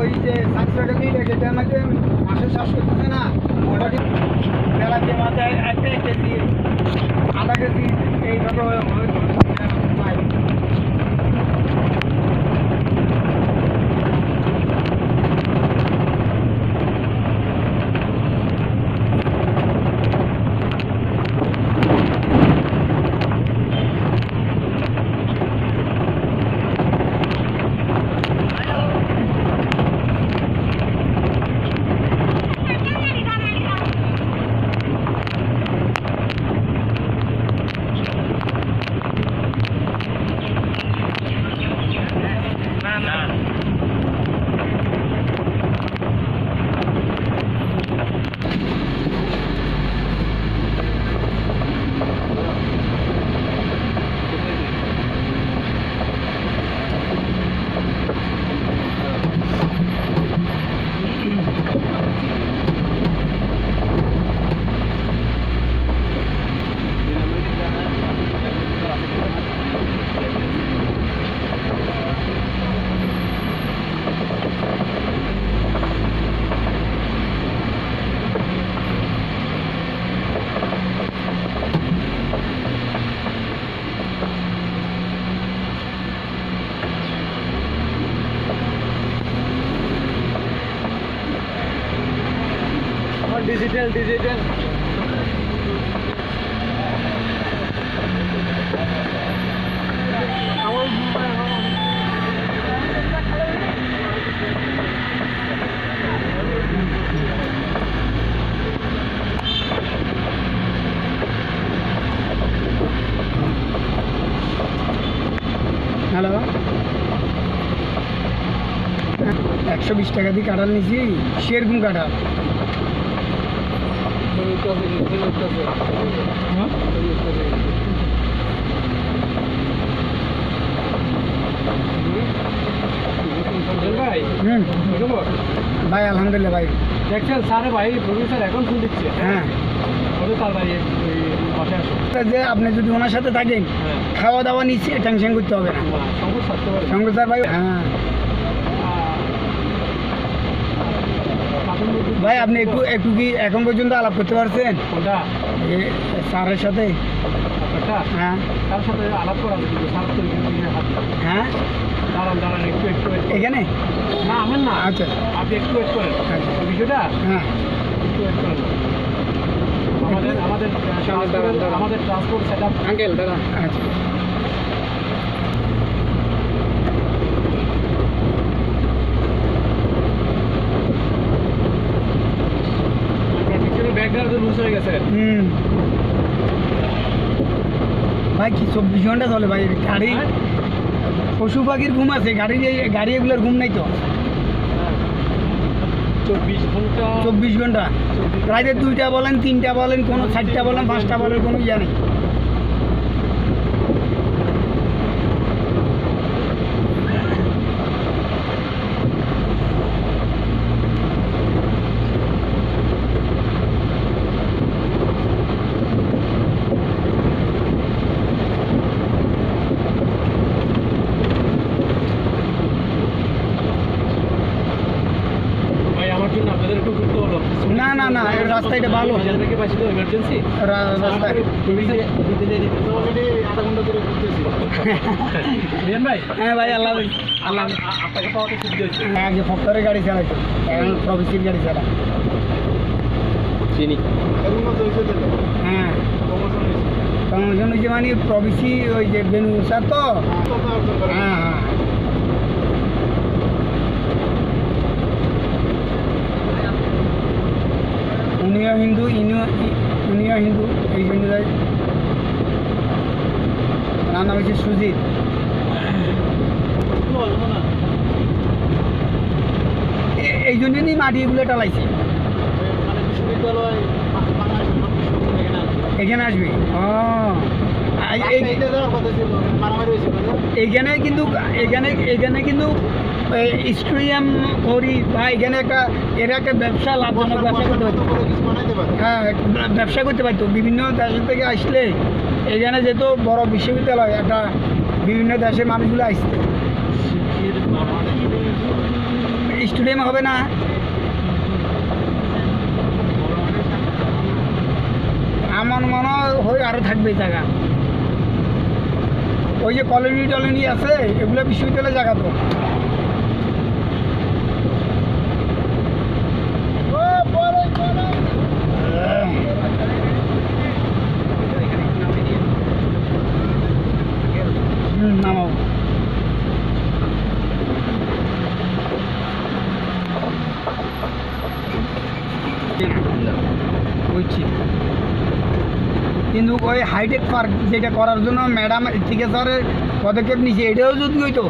ওই যে সানসেট যেটা আমাদের মাসে চাষ করতেছে না ওটা কিন্তু বেলাতে মাথায় 1 কেজি আধা কেজি এইভাবে হয়তো পাই। ডিজিটাল হ্যালো 120 টাকা দিয়ে কাঁঠাল নিছি সেরকম কাঁঠাল ভাই আলহামদুলিল্লাহ ভাই দেখছেন স্যারে ভাই প্রফেসর এখন ফোন দিচ্ছে। হ্যাঁ তার ভাই বাসায় আসো যে আপনি যদি ওনার সাথে থাকেন খাওয়া দাওয়া নিচ্ছে টেনশন করতে হবে না সঙ্গে স্যার ভাই। হ্যাঁ ভাই আপনি একটু কি এখন পর্যন্ত আলাপ করতে পারছেন কোনটা স্যারের সাথে? হ্যাঁ তার সাথে আলাপ করা হ্যাঁ দাঁড়ান একটু এখানে না আমার না। আচ্ছা আপনি একটু ওয়েট করেন বিষয়টা। হ্যাঁ একটু ওয়েট করেন আমাদের ট্রান্সপোর্ট সেট আপ আঙ্কেল দাদা। আচ্ছা ভাই কি 24 ঘন্টা চলে ভাই গাড়ি? পশু পাখির ঘুম আছে, গাড়ি এগুলোর ঘুম নাই তো। 24 ঘন্টা রাতে 2টা বলেন 3টা বলেন কোনো 4টা বলেন 5টা বলেন কোনো ইয়া নেই। না না না রাস্তাটা ভালো এমার্জেন্সি রাস্তা। হ্যাঁ ভাই আল্লাহ আপনাকে পাওয়াতে সুবিধা হয়েছে। আগে ফক্টরের গাড়ি চালাইতো এখন প্রভিসির গাড়ি চালা। চিনি হ্যাঁ প্রমোশন হয়েছে মানে প্রভিসি ওই যে বেনু স্যার তো। হ্যাঁ হ্যাঁ উনিও হিন্দু উনিও হিন্দু এই জন্য তার নাম হচ্ছে সুজিত। এই জন্য নিয়ে মাটি এগুলো টালাইছে এখানে আসবে। ও এইখানে কিন্তু স্টেডিয়াম করি বা এখানে একটা ব্যবসা লাভজনক ব্যবসা করতে পারতো। হ্যাঁ ব্যবসা করতে পারতো বিভিন্ন দেশ থেকে আসলে এখানে যেত বড় বিশ্ববিদ্যালয় একটা বিভিন্ন দেশের মানুষগুলো আসছে স্টেডিয়াম হবে না? আমার মনে হয় আরও থাকবে এই জায়গা। ওই যে কলোনি টলোনি আছে এগুলো বিশ্ববিদ্যালয়ের জায়গা তো। নামাও। বুঝছি, কিন্তু ওই হাইটেক পার্ক যেটা করার জন্য ম্যাডাম ঠিক আছে স্যারের পদক্ষেপ নিচ্ছে, এটাও যদি হইতো